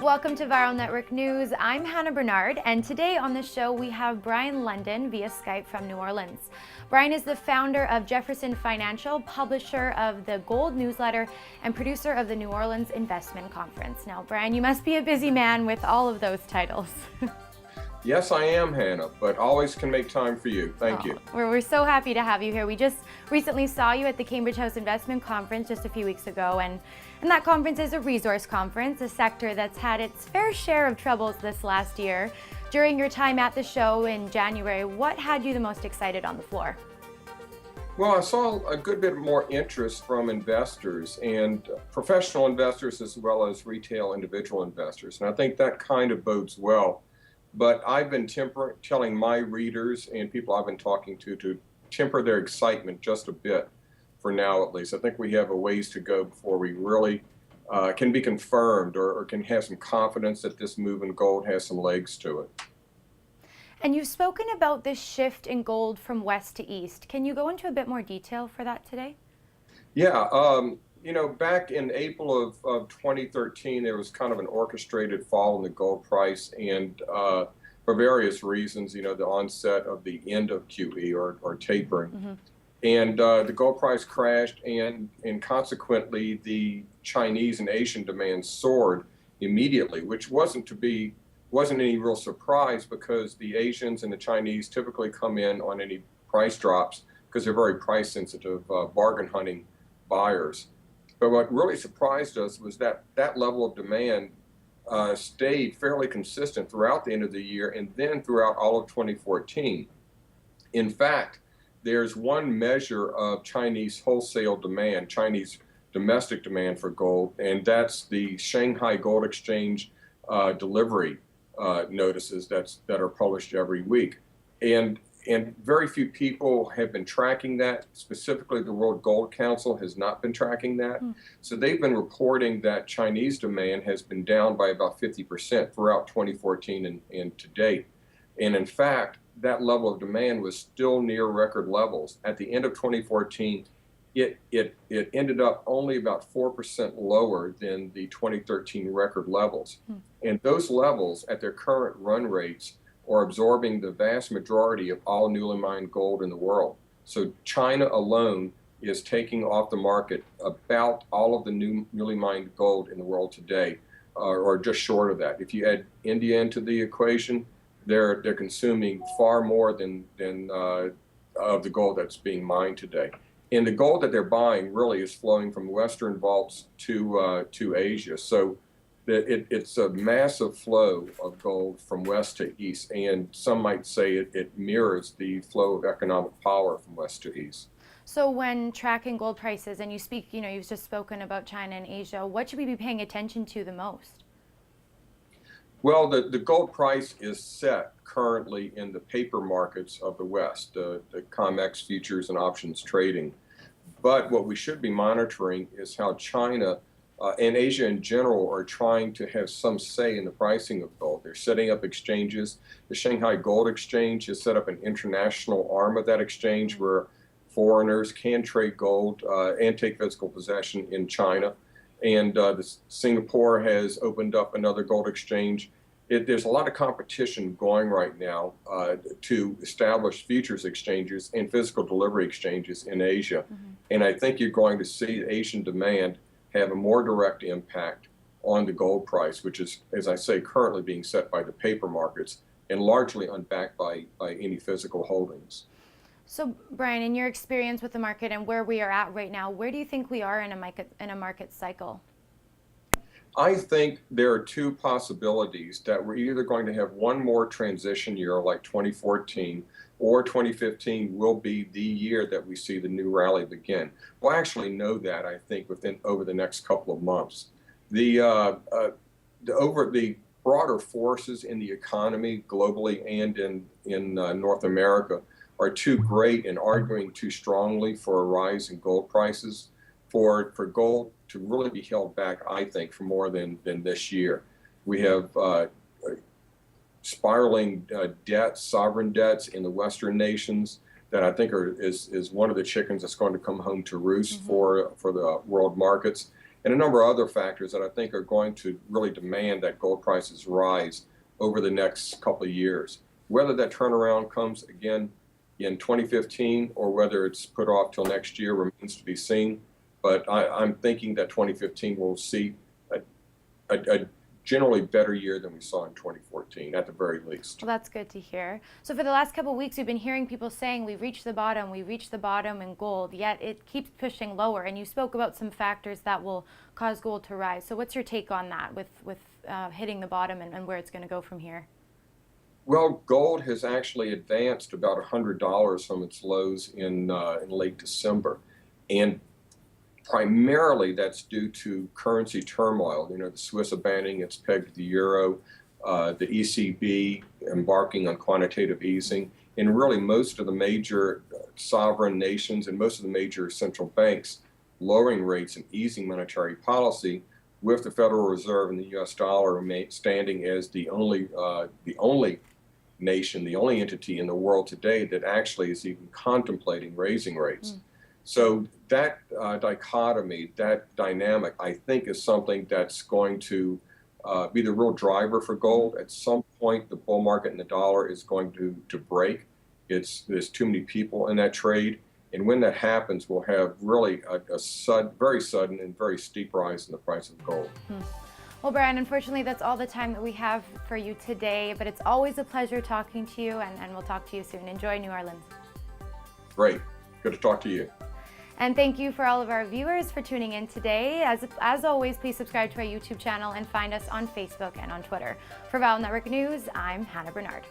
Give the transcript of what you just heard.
Welcome to Viral Network News. I'm Hannah Bernard, and today on the show we have BRIEN LUNDIN via Skype from New Orleans. BRIEN is the founder of Jefferson Financial, publisher of the Gold newsletter, and producer of the New Orleans Investment Conference. Now, BRIEN, you must be a busy man with all of those titles. Yes, I am, Hannah, but always can make time for you. Thank you. We're so happy to have you here. We just recently saw you at the Cambridge House Investment Conference just a few weeks ago, and that conference is a resource conference, a sector that's had its fair share of troubles this last year. During your time at the show in January, what had you the most excited on the floor? Well, I saw a good bit more interest from investors and professional investors as well as retail individual investors, and I think that kind of bodes well. But I've been telling my readers and people I've been talking to temper their excitement just a bit, for now at least. I think we have a ways to go before we really can be confirmed or can have some confidence that this move in gold has some legs to it. And you've spoken about this shift in gold from west to east. Can you go into a bit more detail for that today? Yeah, back in April of 2013, there was kind of an orchestrated fall in the gold price, and for various reasons, the onset of the end of QE or tapering. Mm-hmm. And the gold price crashed, and consequently, the Chinese and Asian demand soared immediately, which wasn't any real surprise because the Asians and the Chinese typically come in on any price drops because they're very price sensitive, bargain hunting buyers. But what really surprised us was that level of demand stayed fairly consistent throughout the end of the year and then throughout all of 2014. In fact, there's one measure of Chinese wholesale demand, Chinese domestic demand for gold, and that's the Shanghai Gold Exchange delivery notices that are published every week. And very few people have been tracking that. Specifically, the World Gold Council has not been tracking that. So they've been reporting that Chinese demand has been down by about 50% throughout 2014 and to date. And in fact, that level of demand was still near record levels. At the end of 2014, it ended up only about 4% lower than the 2013 record levels. And those levels at their current run rates are absorbing the vast majority of all newly mined gold in the world. So China alone is taking off the market about all of the newly mined gold in the world today, or just short of that. If you add India into the equation, they're consuming far more than of the gold that's being mined today. And the gold that they're buying really is flowing from Western vaults to Asia. So it's a massive flow of gold from west to east, and some might say it mirrors the flow of economic power from west to east. So when tracking gold prices, and you've just spoken about China and Asia, what should we be paying attention to the most? Well, the gold price is set currently in the paper markets of the West, the COMEX futures and options trading. But what we should be monitoring is how China and Asia in general are trying to have some say in the pricing of gold. They're setting up exchanges. The Shanghai Gold Exchange has set up an international arm of that exchange where foreigners can trade gold and take physical possession in China. And Singapore has opened up another gold exchange. There's a lot of competition going right now to establish futures exchanges and physical delivery exchanges in Asia. And I think you're going to see Asian demand have a more direct impact on the gold price, which is, as I say, currently being set by the paper markets and largely unbacked by any physical holdings. So, Brian, in your experience with the market and where we are at right now, where do you think we are in a market cycle? I think there are two possibilities that we're either going to have one more transition year like 2014, or 2015 will be the year that we see the new rally begin. We'll actually know that, I think, over the next couple of months. The broader forces in the economy globally and in North America are too great and arguing too strongly for a rise in gold prices for gold to really be held back, I think, for more than this year. We have spiraling debts, sovereign debts in the Western nations that I think is one of the chickens that's going to come home to roost for the world markets. and a number of other factors that I think are going to really demand that gold prices rise over the next couple of years. Whether that turnaround comes again in 2015 or whether it's put off till next year remains to be seen. But I'm thinking that 2015 will see a generally better year than we saw in 2014, at the very least. Well, that's good to hear. So for the last couple of weeks, we've been hearing people saying we've reached the bottom in gold, yet it keeps pushing lower. And you spoke about some factors that will cause gold to rise. So what's your take on that with hitting the bottom and where it's going to go from here? Well, gold has actually advanced about $100 from its lows in late December. And primarily that's due to currency turmoil. You know, the Swiss abandoning its peg to the euro, the ECB embarking on quantitative easing, and really most of the major sovereign nations and most of the major central banks lowering rates and easing monetary policy, with the Federal Reserve and the U.S. dollar standing as the only nation, the only entity in the world today that actually is even contemplating raising rates. So that dichotomy, that dynamic, I think is something that's going to be the real driver for gold. At some point, the bull market in the dollar is going to break. There's too many people in that trade. And when that happens, we'll have really a very sudden and very steep rise in the price of gold. Well, Brian, unfortunately, that's all the time that we have for you today, but it's always a pleasure talking to you, and we'll talk to you soon. Enjoy New Orleans. Great. Good to talk to you. And thank you for all of our viewers for tuning in today. As always, please subscribe to our YouTube channel and find us on Facebook and on Twitter. For Val Network News, I'm Hannah Bernard.